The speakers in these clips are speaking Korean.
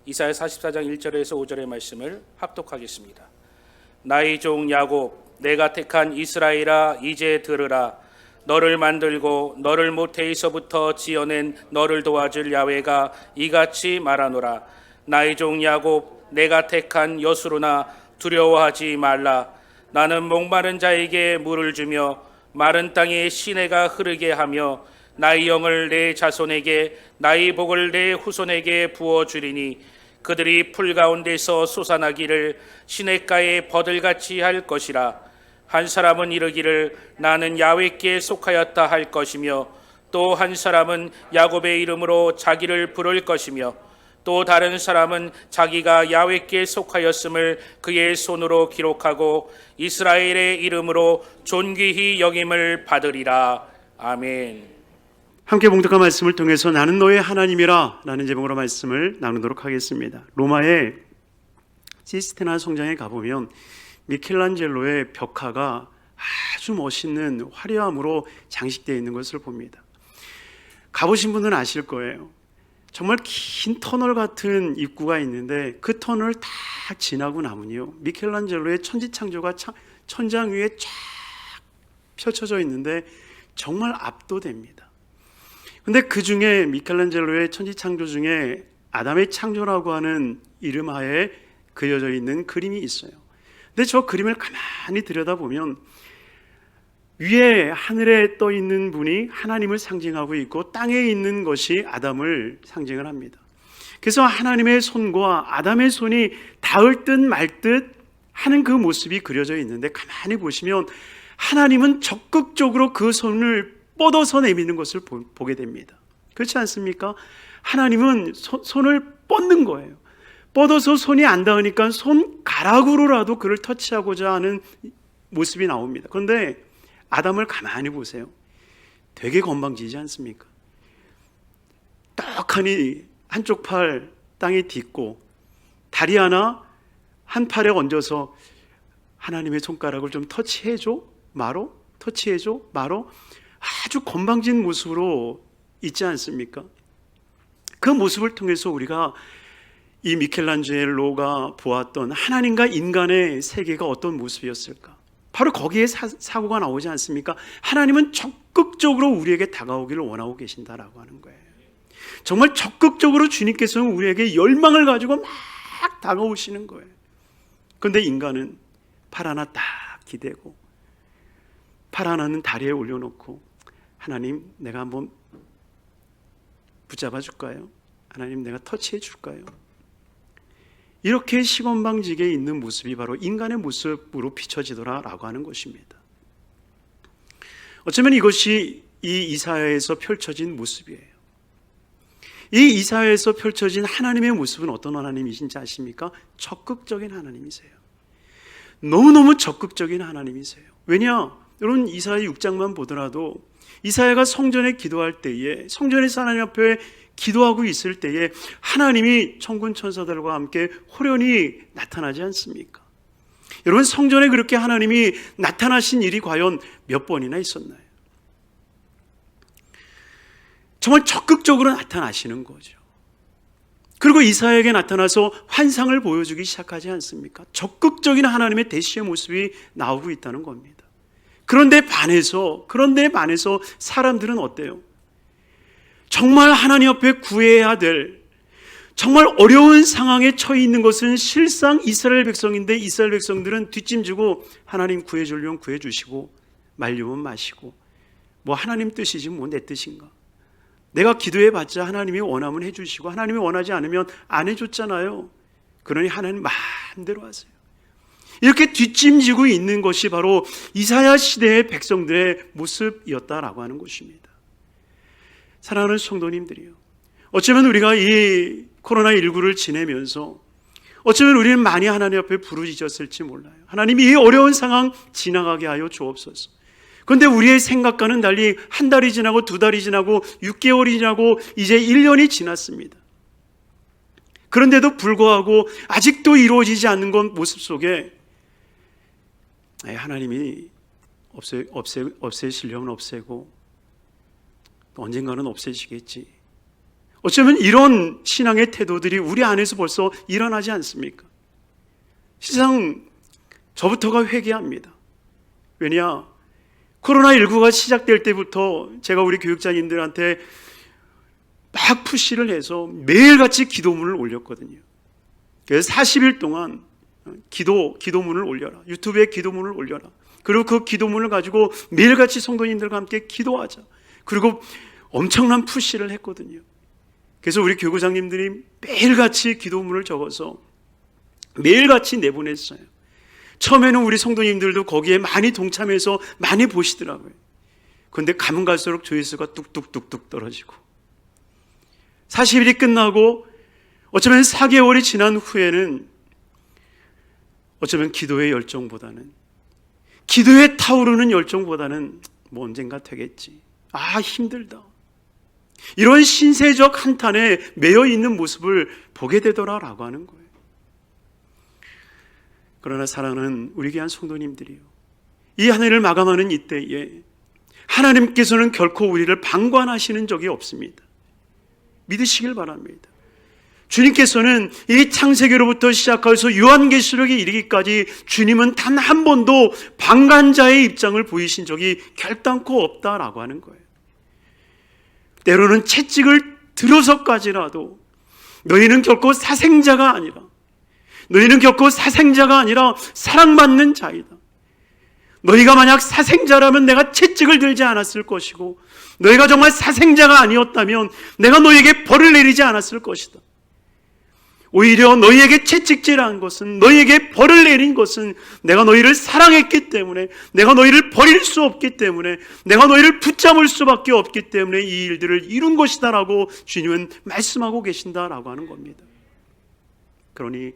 이사야 44장 1절에서 5절의 말씀을 합독하겠습니다. 나의 종 야곱, 내가 택한 이스라엘아, 이제 들으라. 너를 만들고 너를 모태에서부터 지어낸 너를 도와줄 야훼가 이같이 말하노라. 나의 종 야곱, 내가 택한 여수로나 두려워하지 말라. 나는 목마른 자에게 물을 주며 마른 땅에 시내가 흐르게 하며 나의 영을 내 자손에게 나의 복을 내 후손에게 부어주리니 그들이 풀 가운데서 솟아나기를 시냇가에 버들같이 할 것이라. 한 사람은 이르기를 나는 야훼께 속하였다 할 것이며 또 한 사람은 야곱의 이름으로 자기를 부를 것이며 또 다른 사람은 자기가 야훼께 속하였음을 그의 손으로 기록하고 이스라엘의 이름으로 존귀히 여김을 받으리라. 아멘. 함께 봉독한 말씀을 통해서 나는 너의 하나님이라 라는 제목으로 말씀을 나누도록 하겠습니다. 로마의 시스테나 성당에 가보면 미켈란젤로의 벽화가 아주 멋있는 화려함으로 장식되어 있는 것을 봅니다. 가보신 분들은 아실 거예요. 정말 긴 터널 같은 입구가 있는데 그 터널을 다 지나고 나면요, 미켈란젤로의 천지창조가 천장 위에 쫙 펼쳐져 있는데 정말 압도됩니다. 근데 그 중에 미켈란젤로의 천지창조 중에 아담의 창조라고 하는 이름 하에 그려져 있는 그림이 있어요. 근데 저 그림을 가만히 들여다보면 위에 하늘에 떠 있는 분이 하나님을 상징하고 있고 땅에 있는 것이 아담을 상징을 합니다. 그래서 하나님의 손과 아담의 손이 닿을 듯 말 듯 하는 그 모습이 그려져 있는데 가만히 보시면 하나님은 적극적으로 그 손을 뻗어서 내미는 것을 보게 됩니다. 그렇지 않습니까? 하나님은 손을 뻗는 거예요. 뻗어서 손이 안 닿으니까 손가락으로라도 그를 터치하고자 하는 모습이 나옵니다. 그런데 아담을 가만히 보세요. 되게 건방지지 않습니까? 떡하니 한쪽 팔 땅에 딛고 다리 하나 한 팔에 얹어서 하나님의 손가락을 좀 터치해줘 마로, 터치해줘 마로, 아주 건방진 모습으로 있지 않습니까? 그 모습을 통해서 우리가 이 미켈란젤로가 보았던 하나님과 인간의 세계가 어떤 모습이었을까? 바로 거기에 사고가 나오지 않습니까? 하나님은 적극적으로 우리에게 다가오기를 원하고 계신다라고 하는 거예요. 정말 적극적으로 주님께서는 우리에게 열망을 가지고 막 다가오시는 거예요. 그런데 인간은 팔 하나 딱 기대고 팔 하나는 다리에 올려놓고 하나님 내가 한번 붙잡아 줄까요? 하나님 내가 터치해 줄까요? 이렇게 시건방지게 있는 모습이 바로 인간의 모습으로 비춰지더라라고 하는 것입니다. 어쩌면 이것이 이 이사야에서 펼쳐진 모습이에요. 이 이사야에서 펼쳐진 하나님의 모습은 어떤 하나님이신지 아십니까? 적극적인 하나님이세요. 너무너무 적극적인 하나님이세요. 왜냐? 여러분 이사야 6장만 보더라도 이사야가 성전에 기도할 때에, 성전에서 하나님 앞에 기도하고 있을 때에 하나님이 천군 천사들과 함께 호련히 나타나지 않습니까? 여러분 성전에 그렇게 하나님이 나타나신 일이 과연 몇 번이나 있었나요? 정말 적극적으로 나타나시는 거죠. 그리고 이사야에게 나타나서 환상을 보여주기 시작하지 않습니까? 적극적인 하나님의 대시의 모습이 나오고 있다는 겁니다. 그런데 반해서 사람들은 어때요? 정말 하나님 앞에 구해야 될 정말 어려운 상황에 처해 있는 것은 실상 이스라엘 백성인데 이스라엘 백성들은 뒷짐지고 하나님 구해주려면 구해주시고 말려면 마시고 뭐 하나님 뜻이지 뭐 내 뜻인가? 내가 기도해봤자 하나님이 원하면 해주시고 하나님이 원하지 않으면 안 해줬잖아요. 그러니 하나님 마음대로 하세요. 이렇게 뒷짐지고 있는 것이 바로 이사야 시대의 백성들의 모습이었다라고 하는 것입니다. 사랑하는 성도님들이요, 어쩌면 우리가 이 코로나19를 지내면서 어쩌면 우리는 많이 하나님 앞에 부르짖었을지 몰라요. 하나님이 이 어려운 상황 지나가게 하여 주옵소서. 그런데 우리의 생각과는 달리 한 달이 지나고 두 달이 지나고 6개월이 지나고 이제 1년이 지났습니다. 그런데도 불구하고 아직도 이루어지지 않는 것 모습 속에 하나님이 없애시려면 없애고 언젠가는 없애시겠지. 어쩌면 이런 신앙의 태도들이 우리 안에서 벌써 일어나지 않습니까? 시상 저부터가 회개합니다. 왜냐? 코로나19가 시작될 때부터 제가 우리 교육자님들한테 막 푸시를 해서 매일같이 기도문을 올렸거든요. 그래서 40일 동안 기도문을 올려라. 유튜브에 기도문을 올려라. 그리고 그 기도문을 가지고 매일같이 성도님들과 함께 기도하자. 그리고 엄청난 푸시를 했거든요. 그래서 우리 교구장님들이 매일같이 기도문을 적어서 매일같이 내보냈어요. 처음에는 우리 성도님들도 거기에 많이 동참해서 많이 보시더라고요. 그런데 가면 갈수록 조회수가 뚝뚝뚝뚝 떨어지고 40일이 끝나고 어쩌면 4개월이 지난 후에는 어쩌면 기도의 열정보다는, 기도에 타오르는 열정보다는 뭐 언젠가 되겠지, 아 힘들다, 이런 신세적 한탄에 매여 있는 모습을 보게 되더라라고 하는 거예요. 그러나 사랑하는 우리 귀한 성도님들이요, 이 한 해를 마감하는 이때에 하나님께서는 결코 우리를 방관하시는 적이 없습니다. 믿으시길 바랍니다. 주님께서는 이 창세기로부터 시작해서 요한계시록에 이르기까지 주님은 단 한 번도 방관자의 입장을 보이신 적이 결단코 없다라고 하는 거예요. 때로는 채찍을 들어서까지라도 너희는 결코 사생자가 아니라, 너희는 결코 사생자가 아니라 사랑받는 자이다. 너희가 만약 사생자라면 내가 채찍을 들지 않았을 것이고, 너희가 정말 사생자가 아니었다면 내가 너희에게 벌을 내리지 않았을 것이다. 오히려 너희에게 채찍질한 것은, 너희에게 벌을 내린 것은 내가 너희를 사랑했기 때문에, 내가 너희를 버릴 수 없기 때문에, 내가 너희를 붙잡을 수밖에 없기 때문에 이 일들을 이룬 것이다 라고 주님은 말씀하고 계신다라고 하는 겁니다. 그러니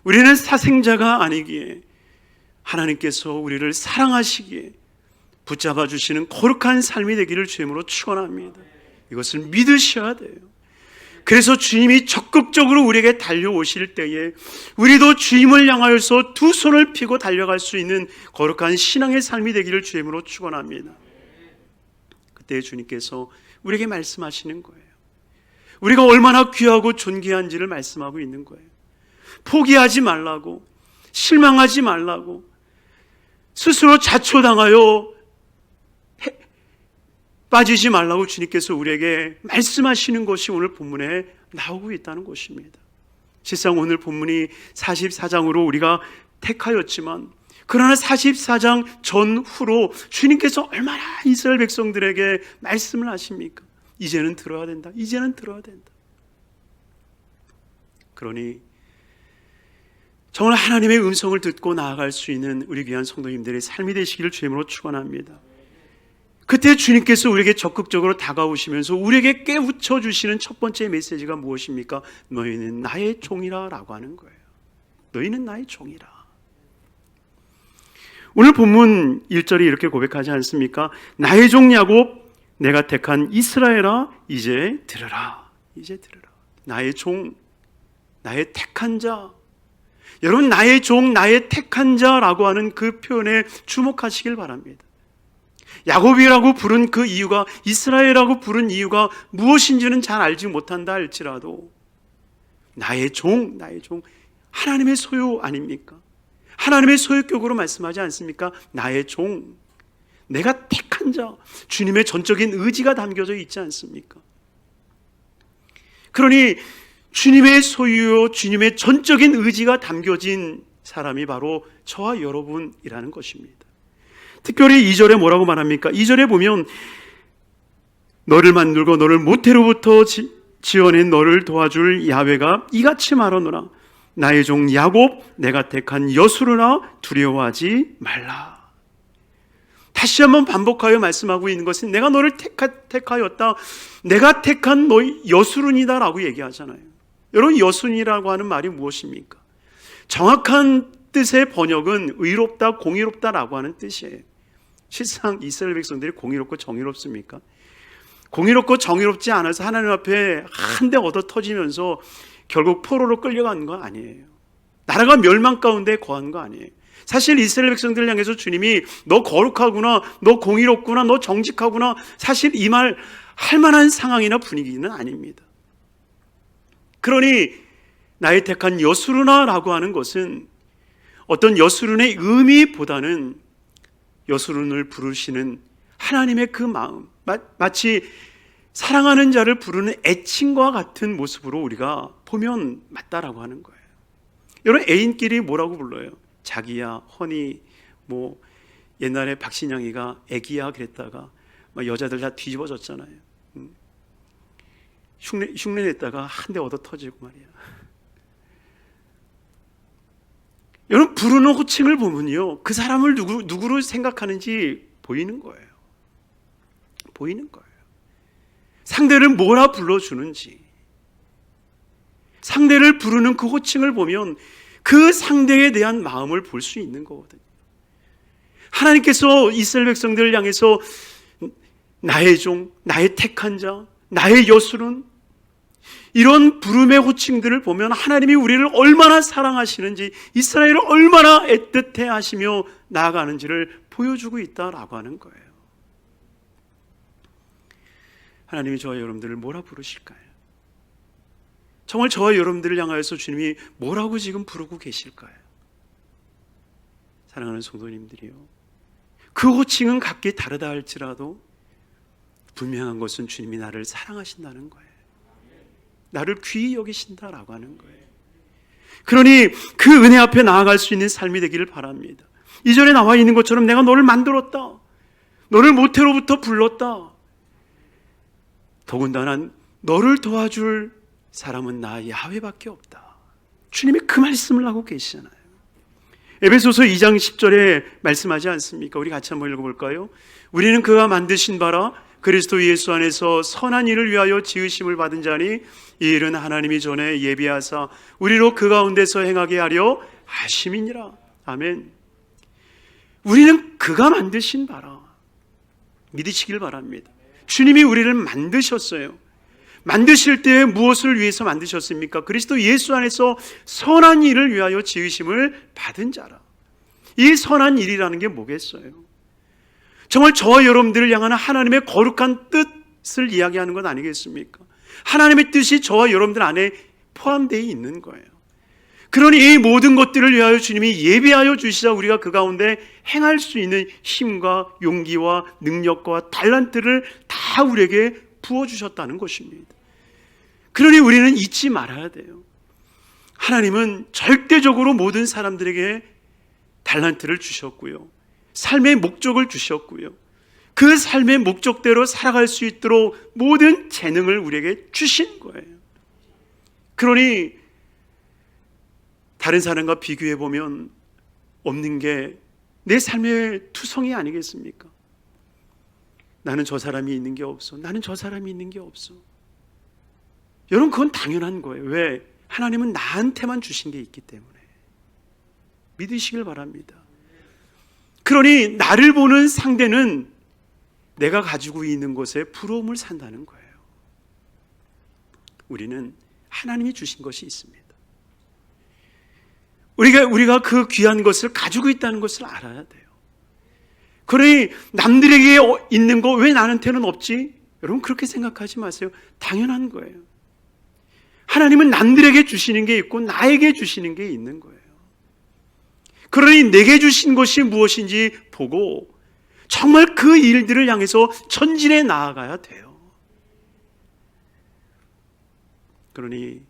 우리는 사생자가 아니기에 하나님께서 우리를 사랑하시기에 붙잡아 주시는 거룩한 삶이 되기를 주님으로 축원합니다. 이것을 믿으셔야 돼요. 그래서 주님이 적극적으로 우리에게 달려오실 때에 우리도 주님을 향하여서 두 손을 펴고 달려갈 수 있는 거룩한 신앙의 삶이 되기를 주님으로 축원합니다. 그때 주님께서 우리에게 말씀하시는 거예요. 우리가 얼마나 귀하고 존귀한지를 말씀하고 있는 거예요. 포기하지 말라고, 실망하지 말라고, 스스로 자초당하여 빠지지 말라고 주님께서 우리에게 말씀하시는 것이 오늘 본문에 나오고 있다는 것입니다. 실상 오늘 본문이 44장으로 우리가 택하였지만, 그러나 44장 전후로 주님께서 얼마나 이스라엘 백성들에게 말씀을 하십니까? 이제는 들어야 된다, 이제는 들어야 된다. 그러니 정말 하나님의 음성을 듣고 나아갈 수 있는 우리 귀한 성도님들의 삶이 되시기를 주님으로 축원합니다. 그때 주님께서 우리에게 적극적으로 다가오시면서 우리에게 깨우쳐 주시는 첫 번째 메시지가 무엇입니까? 너희는 나의 종이라 라고 하는 거예요. 너희는 나의 종이라. 오늘 본문 1절이 이렇게 고백하지 않습니까? 나의 종 야곱, 내가 택한 이스라엘아, 이제 들으라. 이제 들으라. 나의 종, 나의 택한 자. 여러분, 나의 종, 나의 택한 자라고 하는 그 표현에 주목하시길 바랍니다. 야곱이라고 부른 그 이유가, 이스라엘이라고 부른 이유가 무엇인지는 잘 알지 못한다 할지라도 나의 종, 나의 종, 하나님의 소유 아닙니까? 하나님의 소유격으로 말씀하지 않습니까? 나의 종, 내가 택한 자, 주님의 전적인 의지가 담겨져 있지 않습니까? 그러니 주님의 소유요, 주님의 전적인 의지가 담겨진 사람이 바로 저와 여러분이라는 것입니다. 특별히 2절에 뭐라고 말합니까? 2절에 보면 너를 만들고 너를 모태로부터 지어낸 너를 도와줄 야훼가 이같이 말하노라. 나의 종 야곱, 내가 택한 여수르나 두려워하지 말라. 다시 한번 반복하여 말씀하고 있는 것은 내가 너를 택하였다, 내가 택한 너희 여수른이다 라고 얘기하잖아요. 여러분, 여순이라고 하는 말이 무엇입니까? 정확한 뜻의 번역은 의롭다, 공의롭다라고 하는 뜻이에요. 실상 이스라엘 백성들이 공의롭고 정의롭습니까? 공의롭고 정의롭지 않아서 하나님 앞에 한 대 얻어 터지면서 결국 포로로 끌려간 거 아니에요. 나라가 멸망 가운데 거한 거 아니에요. 사실 이스라엘 백성들을 향해서 주님이 너 거룩하구나, 너 공의롭구나, 너 정직하구나, 사실 이 말 할 만한 상황이나 분위기는 아닙니다. 그러니 나의 택한 여수르나라고 하는 것은 어떤 여수른의 의미보다는 여수른을 부르시는 하나님의 그 마음, 마치 사랑하는 자를 부르는 애칭과 같은 모습으로 우리가 보면 맞다라고 하는 거예요. 여러분, 애인끼리 뭐라고 불러요? 자기야, 허니, 뭐 옛날에 박신양이가 애기야 그랬다가 막 여자들 다 뒤집어졌잖아요. 흉내 냈다가 한 대 얻어 터지고 말이야. 여러분, 부르는 호칭을 보면요, 그 사람을 누구로 생각하는지 보이는 거예요. 보이는 거예요. 상대를 뭐라 불러주는지, 상대를 부르는 그 호칭을 보면 그 상대에 대한 마음을 볼 수 있는 거거든요. 하나님께서 이스라엘 백성들을 향해서 나의 종, 나의 택한 자, 나의 여수른, 이런 부름의 호칭들을 보면 하나님이 우리를 얼마나 사랑하시는지, 이스라엘을 얼마나 애틋해 하시며 나아가는지를 보여주고 있다라고 하는 거예요. 하나님이 저와 여러분들을 뭐라 부르실까요? 정말 저와 여러분들을 향하여서 주님이 뭐라고 지금 부르고 계실까요? 사랑하는 성도님들이요, 그 호칭은 각기 다르다 할지라도 분명한 것은 주님이 나를 사랑하신다는 거예요. 나를 귀히 여기신다라고 하는 거예요. 그러니 그 은혜 앞에 나아갈 수 있는 삶이 되기를 바랍니다. 이전에 나와 있는 것처럼 내가 너를 만들었다, 너를 모태로부터 불렀다, 더군다나 너를 도와줄 사람은 나 야훼밖에 없다. 주님이 그 말씀을 하고 계시잖아요. 에베소서 2장 10절에 말씀하지 않습니까? 우리 같이 한번 읽어볼까요? 우리는 그가 만드신 바라 그리스도 예수 안에서 선한 일을 위하여 지으심을 받은 자니 이 일은 하나님이 전에 예비하사 우리로 그 가운데서 행하게 하려 하심이니라. 아멘. 우리는 그가 만드신 바라. 믿으시길 바랍니다. 주님이 우리를 만드셨어요. 만드실 때 무엇을 위해서 만드셨습니까? 그리스도 예수 안에서 선한 일을 위하여 지으심을 받은 자라. 이 선한 일이라는 게 뭐겠어요? 정말 저와 여러분들을 향하는 하나님의 거룩한 뜻을 이야기하는 것 아니겠습니까? 하나님의 뜻이 저와 여러분들 안에 포함되어 있는 거예요. 그러니 이 모든 것들을 위하여 주님이 예비하여 주시자 우리가 그 가운데 행할 수 있는 힘과 용기와 능력과 달란트를 다 우리에게 부어주셨다는 것입니다. 그러니 우리는 잊지 말아야 돼요. 하나님은 절대적으로 모든 사람들에게 달란트를 주셨고요, 삶의 목적을 주셨고요, 그 삶의 목적대로 살아갈 수 있도록 모든 재능을 우리에게 주신 거예요. 그러니 다른 사람과 비교해 보면 없는 게 내 삶의 투성이 아니겠습니까? 나는 저 사람이 있는 게 없어, 나는 저 사람이 있는 게 없어. 여러분, 그건 당연한 거예요. 왜? 하나님은 나한테만 주신 게 있기 때문에. 믿으시길 바랍니다. 그러니 나를 보는 상대는 내가 가지고 있는 것에 부러움을 산다는 거예요. 우리는 하나님이 주신 것이 있습니다. 우리가 그 귀한 것을 가지고 있다는 것을 알아야 돼요. 그러니 남들에게 있는 거 왜 나한테는 없지? 여러분, 그렇게 생각하지 마세요. 당연한 거예요. 하나님은 남들에게 주시는 게 있고 나에게 주시는 게 있는 거예요. 그러니 내게 주신 것이 무엇인지 보고 정말 그 일들을 향해서 전진해 나아가야 돼요. 그러니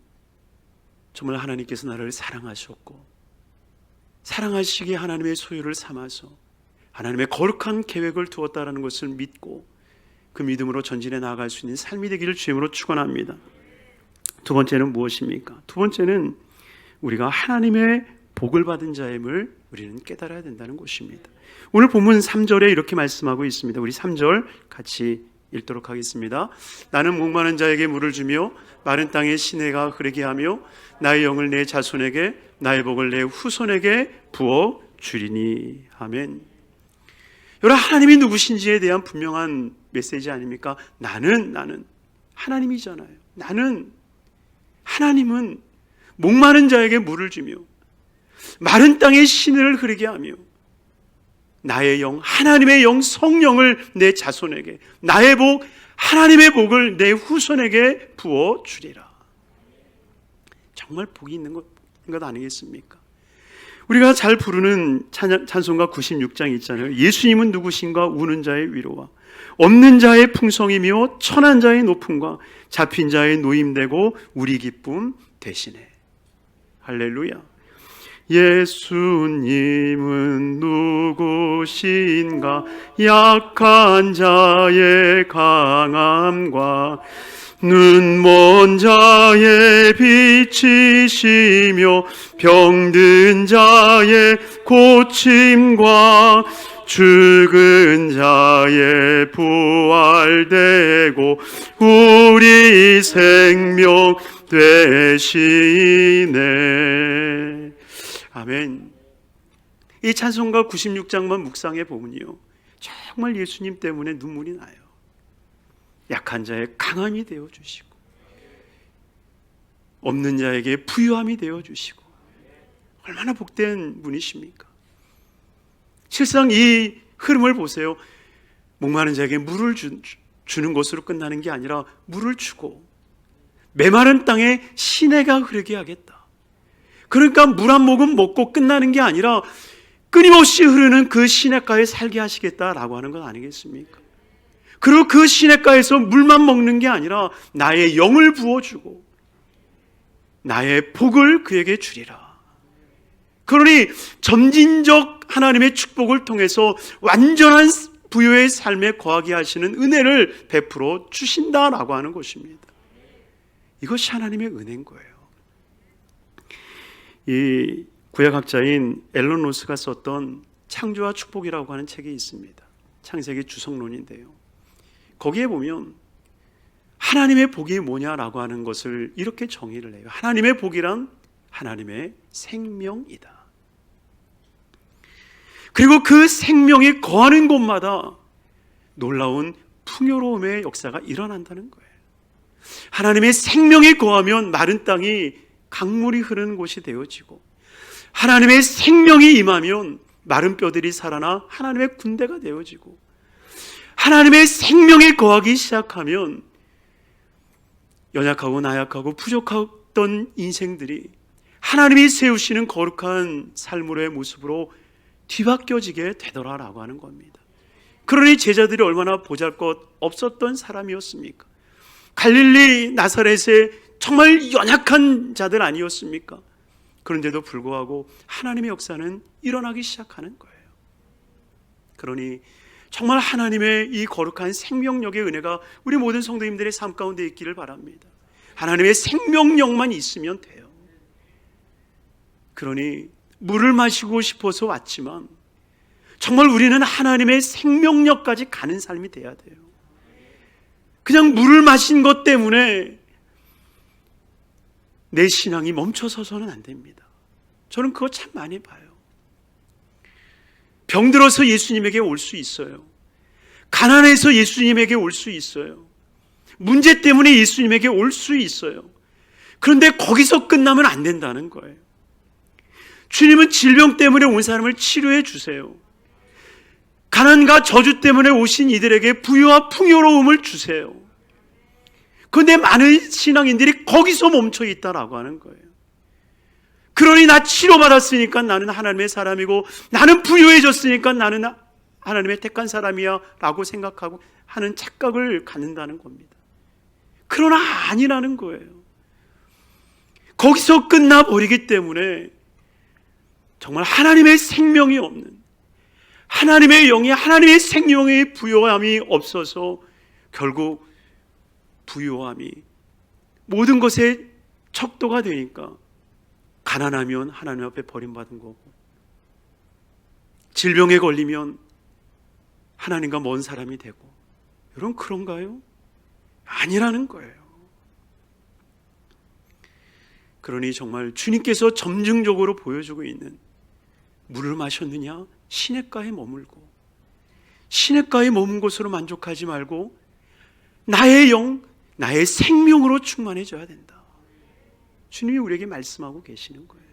정말 하나님께서 나를 사랑하셨고 사랑하시기에 하나님의 소유를 삼아서 하나님의 거룩한 계획을 두었다는 것을 믿고 그 믿음으로 전진해 나아갈 수 있는 삶이 되기를 주님으로 축원합니다. 두 번째는 무엇입니까? 두 번째는 우리가 하나님의 복을 받은 자임을 우리는 깨달아야 된다는 것입니다. 오늘 본문 3절에 이렇게 말씀하고 있습니다. 우리 3절 같이 읽도록 하겠습니다. 나는 목마른 자에게 물을 주며 마른 땅에 시내가 흐르게 하며 나의 영을 내 자손에게 나의 복을 내 후손에게 부어 주리니. 아멘. 여러분, 하나님이 누구신지에 대한 분명한 메시지 아닙니까? 나는 하나님이잖아요. 하나님은 목마른 자에게 물을 주며 마른 땅에 시내를 흐르게 하며 나의 영, 하나님의 영, 성령을 내 자손에게, 나의 복, 하나님의 복을 내 후손에게 부어 주리라. 정말 복이 있는 것 아니겠습니까? 우리가 잘 부르는 찬송가 96장 있잖아요. 예수님은 누구신가? 우는 자의 위로와 없는 자의 풍성이며 천한 자의 높음과 잡힌 자의 노임되고 우리 기쁨 대신에. 할렐루야. 예수님은 누구신가? 약한 자의 강함과 눈먼 자의 빛이시며 병든 자의 고침과 죽은 자의 부활되고 우리 생명 되시네. 아멘. 이 찬송가 96장만 묵상해 보면요, 정말 예수님 때문에 눈물이 나요. 약한 자의 강함이 되어주시고 없는 자에게 부유함이 되어주시고, 얼마나 복된 분이십니까? 실상 이 흐름을 보세요. 목마른 자에게 물을 주는 것으로 끝나는 게 아니라 물을 주고 메마른 땅에 시내가 흐르게 하겠다. 그러니까 물 한 모금 먹고 끝나는 게 아니라 끊임없이 흐르는 그 시냇가에 살게 하시겠다라고 하는 것 아니겠습니까? 그리고 그 시냇가에서 물만 먹는 게 아니라 나의 영을 부어주고 나의 복을 그에게 주리라. 그러니 점진적 하나님의 축복을 통해서 완전한 부요의 삶에 거하게 하시는 은혜를 베풀어 주신다라고 하는 것입니다. 이것이 하나님의 은혜인 거예요. 이 구약학자인 앨런 로스가 썼던 창조와 축복이라고 하는 책이 있습니다. 창세기 주석론인데요, 거기에 보면 하나님의 복이 뭐냐라고 하는 것을 이렇게 정의를 해요. 하나님의 복이란 하나님의 생명이다. 그리고 그 생명이 거하는 곳마다 놀라운 풍요로움의 역사가 일어난다는 거예요. 하나님의 생명이 거하면 마른 땅이 강물이 흐르는 곳이 되어지고, 하나님의 생명이 임하면 마른 뼈들이 살아나 하나님의 군대가 되어지고, 하나님의 생명이 거하기 시작하면 연약하고 나약하고 부족했던 인생들이 하나님이 세우시는 거룩한 삶으로의 모습으로 뒤바뀌어지게 되더라라고 하는 겁니다. 그러니 제자들이 얼마나 보잘것 없었던 사람이었습니까? 갈릴리 나사렛에 정말 연약한 자들 아니었습니까? 그런데도 불구하고 하나님의 역사는 일어나기 시작하는 거예요. 그러니 정말 하나님의 이 거룩한 생명력의 은혜가 우리 모든 성도님들의 삶 가운데 있기를 바랍니다. 하나님의 생명력만 있으면 돼요. 그러니 물을 마시고 싶어서 왔지만 정말 우리는 하나님의 생명력까지 가는 삶이 돼야 돼요. 그냥 물을 마신 것 때문에 내 신앙이 멈춰서서는 안 됩니다. 저는 그거 참 많이 봐요. 병들어서 예수님에게 올 수 있어요. 가난해서 예수님에게 올 수 있어요. 문제 때문에 예수님에게 올 수 있어요. 그런데 거기서 끝나면 안 된다는 거예요. 주님은 질병 때문에 온 사람을 치료해 주세요. 가난과 저주 때문에 오신 이들에게 부유와 풍요로움을 주세요. 그런데 많은 신앙인들이 거기서 멈춰 있다라고 하는 거예요. 그러니 나 치료받았으니까 나는 하나님의 사람이고, 나는 부유해졌으니까 나는 하나님의 택한 사람이야 라고 생각하고 하는 착각을 갖는다는 겁니다. 그러나 아니라는 거예요. 거기서 끝나버리기 때문에 정말 하나님의 생명이 없는, 하나님의 영이, 하나님의 생명의 부요함이 없어서 결국 부요함이 모든 것의 척도가 되니까 가난하면 하나님 앞에 버림받은 거고, 질병에 걸리면 하나님과 먼 사람이 되고, 여러분 그런가요? 아니라는 거예요. 그러니 정말 주님께서 점증적으로 보여주고 있는, 물을 마셨느냐? 시냇가에 머물고, 시냇가에 머문 곳으로 만족하지 말고 나의 영, 나의 생명으로 충만해져야 된다. 주님이 우리에게 말씀하고 계시는 거예요.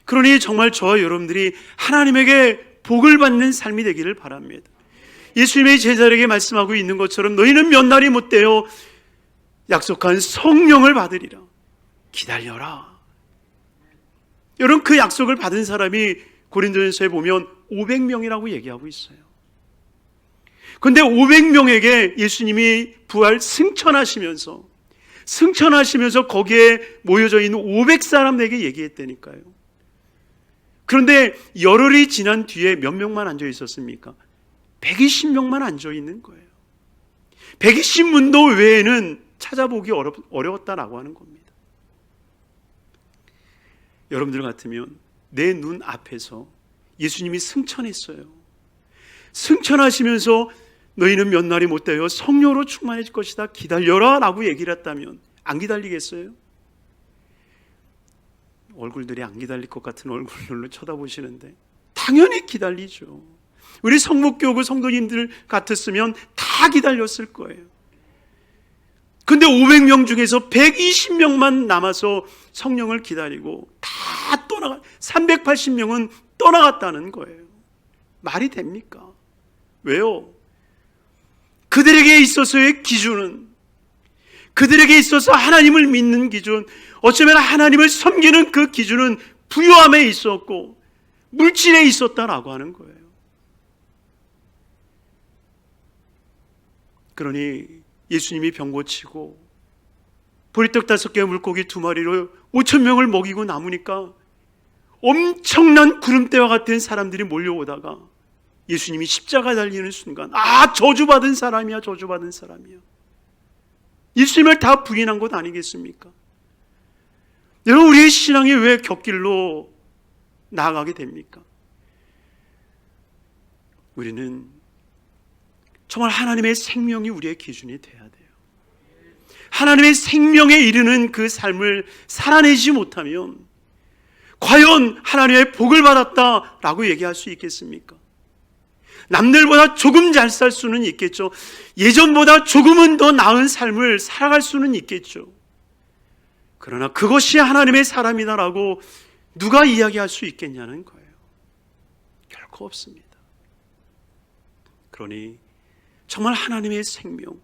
그러니 정말 저와 여러분들이 하나님에게 복을 받는 삶이 되기를 바랍니다. 예수님의 제자들에게 말씀하고 있는 것처럼 너희는 몇 날이 못되어 약속한 성령을 받으리라. 기다려라. 여러분, 그 약속을 받은 사람이 고린도전서에 보면 500명이라고 얘기하고 있어요. 그런데 500명에게 예수님이 부활 승천하시면서 거기에 모여져 있는 500사람에게 얘기했다니까요. 그런데 열흘이 지난 뒤에 몇 명만 앉아 있었습니까? 120명만 앉아 있는 거예요. 120문도 외에는 찾아보기 어려웠다라고 하는 겁니다. 여러분들 같으면 내 눈 앞에서 예수님이 승천했어요. 승천하시면서 너희는 몇 날이 못되어 성령으로 충만해질 것이다, 기다려라 라고 얘기를 했다면 안 기다리겠어요? 얼굴들이 안 기다릴 것 같은 얼굴로 쳐다보시는데 당연히 기다리죠. 우리 성목교구 성도님들 같았으면 다 기다렸을 거예요. 근데 500명 중에서 120명만 남아서 성령을 기다리고 다 떠나가, 380명은 떠나갔다는 거예요. 말이 됩니까? 왜요? 그들에게 있어서의 기준은, 그들에게 있어서 하나님을 믿는 기준, 어쩌면 하나님을 섬기는 그 기준은 부유함에 있었고 물질에 있었다라고 하는 거예요. 그러니 예수님이 병 고치고 보리떡 5개 물고기 2마리로 5,000명을 먹이고 남으니까 엄청난 구름대와 같은 사람들이 몰려오다가 예수님이 십자가 달리는 순간, 아, 저주받은 사람이야, 저주받은 사람이야. 예수님을 다 부인한 것 아니겠습니까? 여러분, 우리의 신앙이 왜 곁길로 나아가게 됩니까? 우리는 정말 하나님의 생명이 우리의 기준이 돼야 돼요. 하나님의 생명에 이르는 그 삶을 살아내지 못하면 과연 하나님의 복을 받았다라고 얘기할 수 있겠습니까? 남들보다 조금 잘 살 수는 있겠죠. 예전보다 조금은 더 나은 삶을 살아갈 수는 있겠죠. 그러나 그것이 하나님의 사람이다라고 누가 이야기할 수 있겠냐는 거예요. 결코 없습니다. 그러니 정말 하나님의 생명,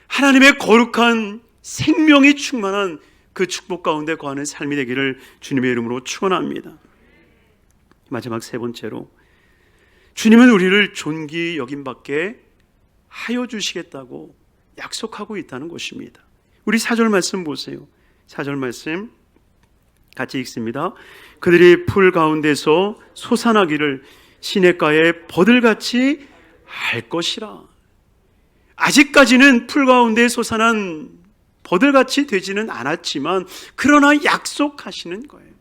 하나님의 거룩한 생명이 충만한 그 축복 가운데 거하는 삶이 되기를 주님의 이름으로 축원합니다. 마지막 세 번째로, 주님은 우리를 존귀 여김받게 하여 주시겠다고 약속하고 있다는 것입니다. 우리 4절 말씀 보세요. 4절 말씀 같이 읽습니다. 그들이 풀 가운데서 솟아나기를 시냇가에 버들같이 할 것이라. 아직까지는 풀 가운데 솟아난 버들같이 되지는 않았지만 그러나 약속하시는 거예요.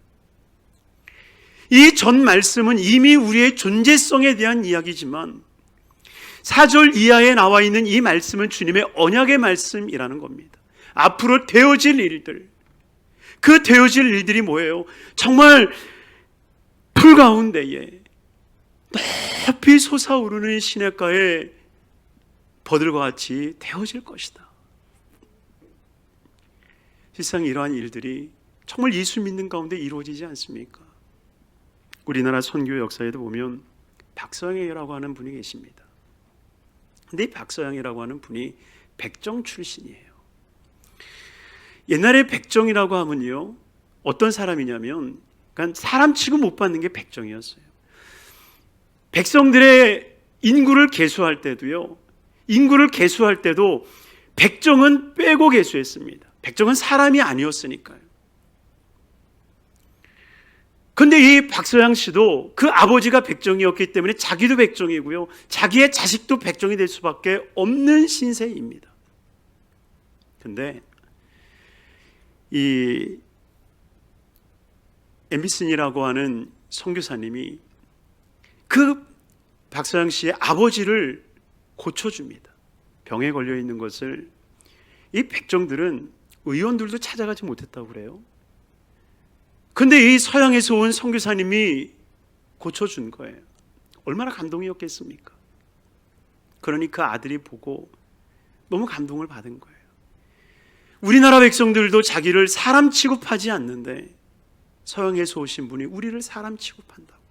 이 전 말씀은 이미 우리의 존재성에 대한 이야기지만 4절 이하에 나와 있는 이 말씀은 주님의 언약의 말씀이라는 겁니다. 앞으로 되어질 일들, 그 되어질 일들이 뭐예요? 정말 풀 가운데에 높이 솟아오르는 시냇가에 버들과 같이 되어질 것이다. 실상 이러한 일들이 정말 예수 믿는 가운데 이루어지지 않습니까? 우리나라 선교 역사에도 보면 박서영이라고 하는 분이 계십니다. 근데 이 박서영이라고 하는 분이 백정 출신이에요. 옛날에 백정이라고 하면요, 어떤 사람이냐면 그러니까 사람 취급 못 받는 게 백정이었어요. 백성들의 인구를 계수할 때도요, 백정은 빼고 계수했습니다. 백정은 사람이 아니었으니까요. 근데 이 박서양 씨도 그 아버지가 백정이었기 때문에 자기도 백정이고요, 자기의 자식도 백정이 될 수밖에 없는 신세입니다. 근데 이 엠비슨이라고 하는 선교사님이 그 박서양 씨의 아버지를 고쳐줍니다. 병에 걸려 있는 것을 이 백정들은 의원들도 찾아가지 못했다고 그래요. 근데 이 서양에서 온 선교사님이 고쳐준 거예요. 얼마나 감동이었겠습니까? 그러니 그 아들이 보고 너무 감동을 받은 거예요. 우리나라 백성들도 자기를 사람 취급하지 않는데 서양에서 오신 분이 우리를 사람 취급한다고.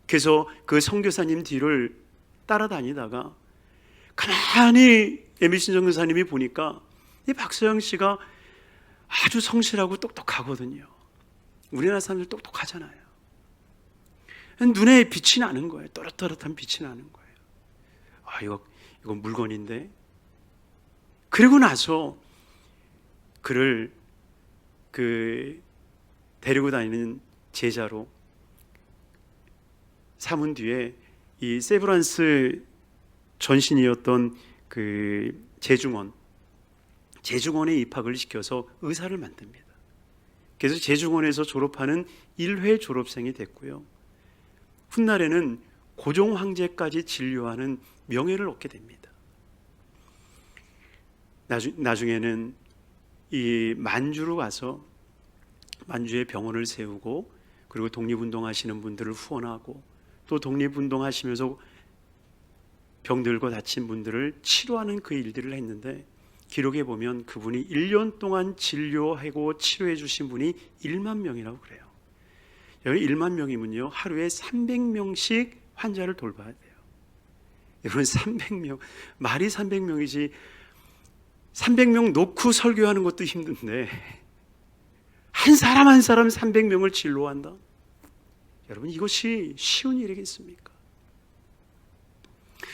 그래서 그 선교사님 뒤를 따라다니다가 가만히 에미슨 선교사님이 보니까 이 박서영 씨가 아주 성실하고 똑똑하거든요. 우리나라 사람들 똑똑하잖아요. 눈에 빛이 나는 거예요. 또렷또렷한 빛이 나는 거예요. 아, 이거 물건인데. 그리고 나서 그를 데리고 다니는 제자로 삼은 뒤에 이 세브란스 전신이었던 제중원에 입학을 시켜서 의사를 만듭니다. 그래서 제중원에서 졸업하는 1회 졸업생이 됐고요. 훗날에는 고종 황제까지 진료하는 명예를 얻게 됩니다. 나중에는 이 만주로 가서 만주에 병원을 세우고, 그리고 독립운동하시는 분들을 후원하고, 또 독립운동하시면서 병들고 다친 분들을 치료하는 그 일들을 했는데, 기록에 보면 그분이 1년 동안 진료하고 치료해 주신 분이 1만 명이라고 그래요. 여기 1만 명이면요, 하루에 300명씩 환자를 돌봐야 돼요. 여러분, 300명, 말이 300명이지 300명 놓고 설교하는 것도 힘든데 한 사람 한 사람 300명을 진료한다? 여러분, 이것이 쉬운 일이겠습니까?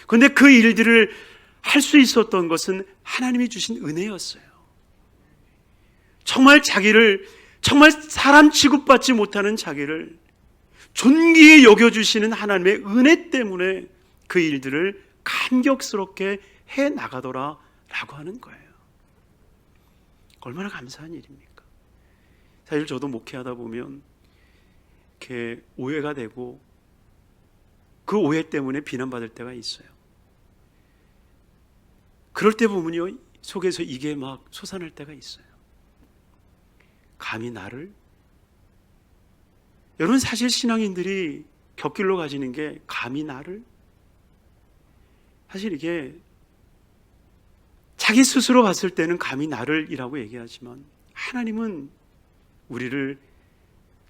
그런데 그 일들을 할 수 있었던 것은 하나님이 주신 은혜였어요. 정말 사람 취급받지 못하는 자기를 존귀히 여겨주시는 하나님의 은혜 때문에 그 일들을 감격스럽게 해 나가더라라고 하는 거예요. 얼마나 감사한 일입니까? 사실 저도 목회하다 보면 이렇게 오해가 되고, 그 오해 때문에 비난받을 때가 있어요. 그럴 때 보면요, 속에서 이게 막 솟아날 때가 있어요. 감히 나를? 여러분, 사실 신앙인들이 곁길로 가지는 게 감히 나를? 사실 이게 자기 스스로 봤을 때는 감히 나를 이라고 얘기하지만, 하나님은 우리를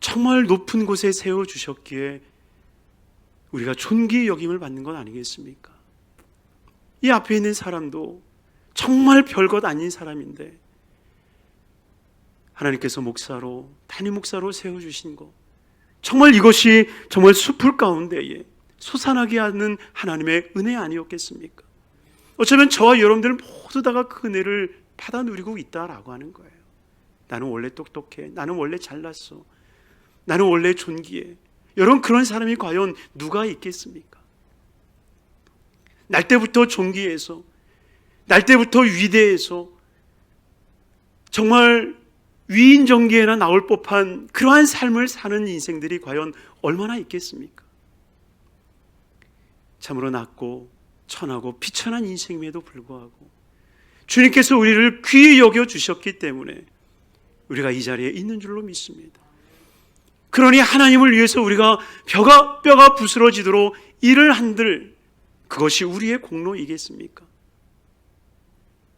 정말 높은 곳에 세워주셨기에 우리가 존귀 여김을 받는 건 아니겠습니까? 이 앞에 있는 사람도 정말 별것 아닌 사람인데 하나님께서 담임 목사로 세워주신 것, 정말 이것이 정말 숲을 가운데에 솟아나게 하는 하나님의 은혜 아니었겠습니까? 어쩌면 저와 여러분들은 모두 다가 그 은혜를 받아 누리고 있다라고 하는 거예요. 나는 원래 똑똑해, 나는 원래 잘났어, 나는 원래 존귀해. 여러분, 그런 사람이 과연 누가 있겠습니까? 날 때부터 존귀해서, 날 때부터 위대해서, 정말 위인전기에나 나올 법한 그러한 삶을 사는 인생들이 과연 얼마나 있겠습니까? 참으로 낮고 천하고 비천한 인생임에도 불구하고 주님께서 우리를 귀히 여겨주셨기 때문에 우리가 이 자리에 있는 줄로 믿습니다. 그러니 하나님을 위해서 우리가 뼈가 부스러지도록 일을 한들 그것이 우리의 공로이겠습니까?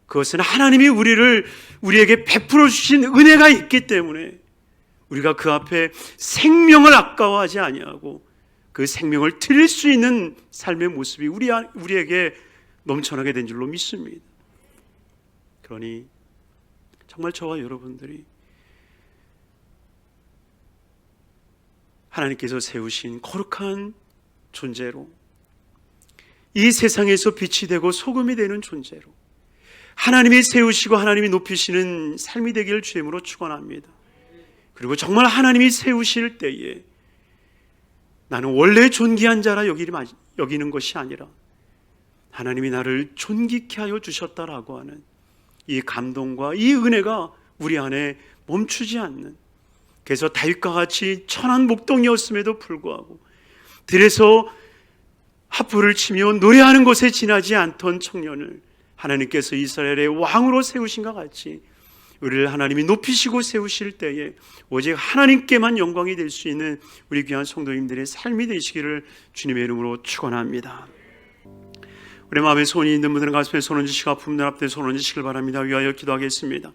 그것은 하나님이 우리에게 베풀어 주신 은혜가 있기 때문에 우리가 그 앞에 생명을 아까워하지 아니하고 그 생명을 드릴 수 있는 삶의 모습이 우리에게 넘쳐나게 된 줄로 믿습니다. 그러니 정말 저와 여러분들이 하나님께서 세우신 거룩한 존재로, 이 세상에서 빛이 되고 소금이 되는 존재로 하나님이 세우시고 하나님이 높이시는 삶이 되기를 주님으로 축원합니다. 그리고 정말 하나님이 세우실 때에 나는 원래 존귀한 자라 여기는 것이 아니라 하나님이 나를 존귀케 하여 주셨다라고 하는 이 감동과 이 은혜가 우리 안에 멈추지 않는, 그래서 다윗과 같이 천한 목동이었음에도 불구하고 들에서 하프를 치며 노래하는 곳에 지나지 않던 청년을 하나님께서 이스라엘의 왕으로 세우신 것 같이 우리를 하나님이 높이시고 세우실 때에 오직 하나님께만 영광이 될 수 있는 우리 귀한 성도님들의 삶이 되시기를 주님의 이름으로 축원합니다. 우리 마음에 소원이 있는 분들은 가슴에 손 얹으시고 아픈 분 앞에 손 얹으시길 바랍니다. 위하여 기도하겠습니다.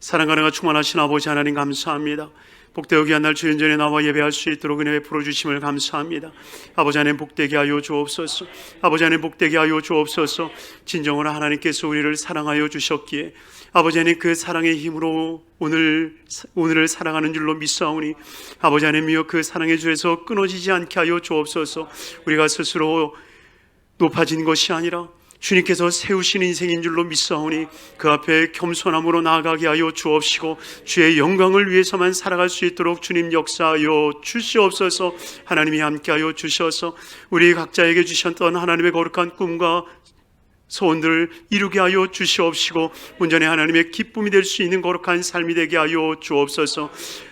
사랑과 은혜가 충만하신 아버지 하나님 감사합니다. 복되고 귀한 날 주인 전에 나와 예배할 수 있도록 은혜 베풀어 주심을 감사합니다. 아버지 하나님 복되게 하여 주옵소서. 아버지 하나님 복되게 하여 주옵소서. 진정으로 하나님께서 우리를 사랑하여 주셨기에 아버지 하나님 그 사랑의 힘으로 오늘을 살아가는 줄로 믿사오니 아버지 하나님이여 그 사랑의 줄에서 끊어지지 않게 하여 주옵소서. 우리가 스스로 높아진 것이 아니라 주님께서 세우신 인생인 줄로 믿사오니 그 앞에 겸손함으로 나아가게 하여 주옵시고 주의 영광을 위해서만 살아갈 수 있도록 주님 역사하여 주시옵소서. 하나님이 함께하여 주셔서 우리 각자에게 주셨던 하나님의 거룩한 꿈과 소원들을 이루게 하여 주시옵시고 온전히 하나님의 기쁨이 될 수 있는 거룩한 삶이 되게 하여 주옵소서.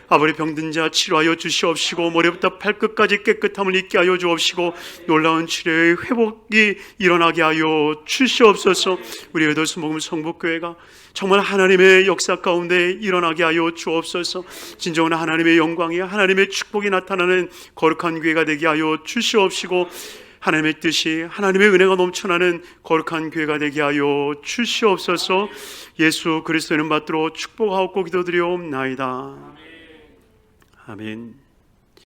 아버지 병든 자 치료하여 주시옵시고 머리부터 발끝까지 깨끗함을 입게 하여 주옵시고 놀라운 치료의 회복이 일어나게 하여 주시옵소서. 우리 여덟수목금 성북교회가 정말 하나님의 역사 가운데 일어나게 하여 주옵소서. 진정한 하나님의 영광이 하나님의 축복이 나타나는 거룩한 교회가 되게 하여 주시옵시고 하나님의 뜻이 하나님의 은혜가 넘쳐나는 거룩한 교회가 되게 하여 주시옵소서. 예수 그리스도의 이름 받들어 축복하옵고 기도드리옵나이다. 아멘.